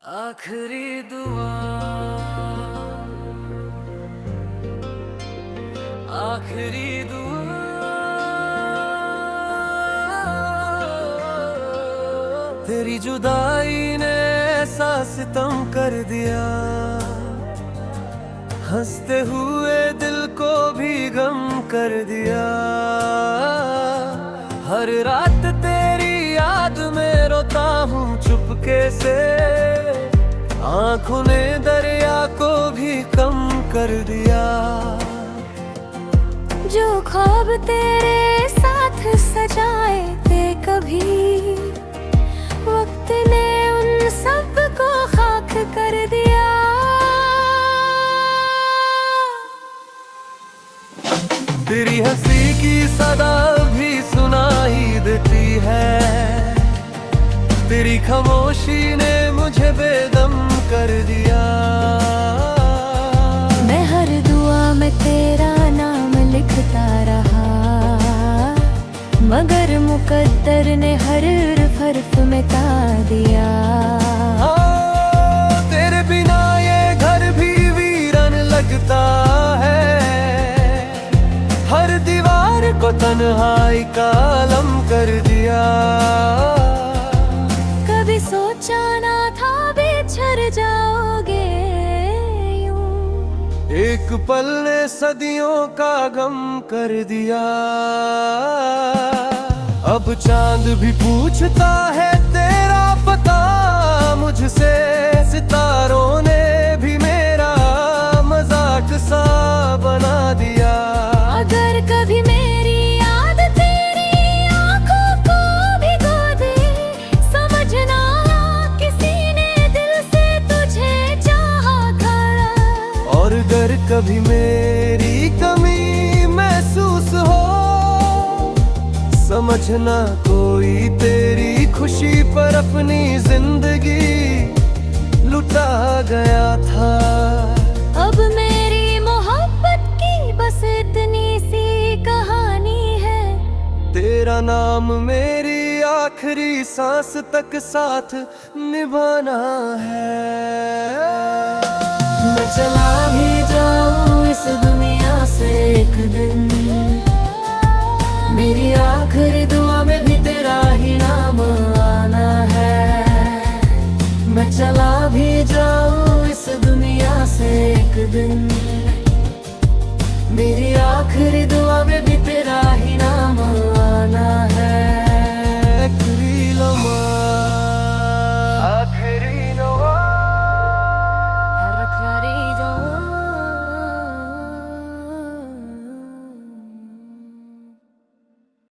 आखिरी दुआ, आखिरी दुआ। तेरी जुदाई ने ऐसा सितम कर दिया, हंसते हुए दिल को भी गम कर दिया। हर रात तेरी याद में रोता हूँ चुपके से, आँखों ने दरिया को भी कम कर दिया। जो ख्वाब तेरे साथ सजाए थे कभी, वक्त ने उन सब को खाक कर दिया। तेरी हंसी की सदा भी सुनाई देती है, तेरी खामोशी ने मुझे बेदम कर दिया। मैं हर दुआ में तेरा नाम लिखता रहा, मगर मुकद्दर ने हर हर्फ मिटा दिया। तेरे बिना ये घर भी वीरान लगता है, हर दीवार को तन्हाई का आलम कर दिया। कभी सोचा ना था बिछड़ जाओगे यूं, एक पल ने सदियों का गम कर दिया। अब चांद भी पूछता है तेरा पता मुझसे, सितारों ने भी मेरा मजाक सा बना दिया। अगर कभी मेरी याद तेरी आंखों को भिगो दे, समझना किसी ने दिल से तुझे चाहा था। और अगर कभी मेरी कमी महसूस हो, समझना कोई तेरी खुशी पर अपनी जिंदगी लुटा गया था। अब मेरी मोहब्बत की बस इतनी सी कहानी है, तेरा नाम मेरी आखिरी सांस तक साथ निभाना है। मैं चला भी जाऊं इस दुनिया से एक दिन, मेरी आखिरी दुआ में भी तेरा ही नाम आना है। मैं चला भी जाऊं इस दुनिया से एक दिन, मेरी आखिरी दुआ में भी तेरा ही नाम आना है।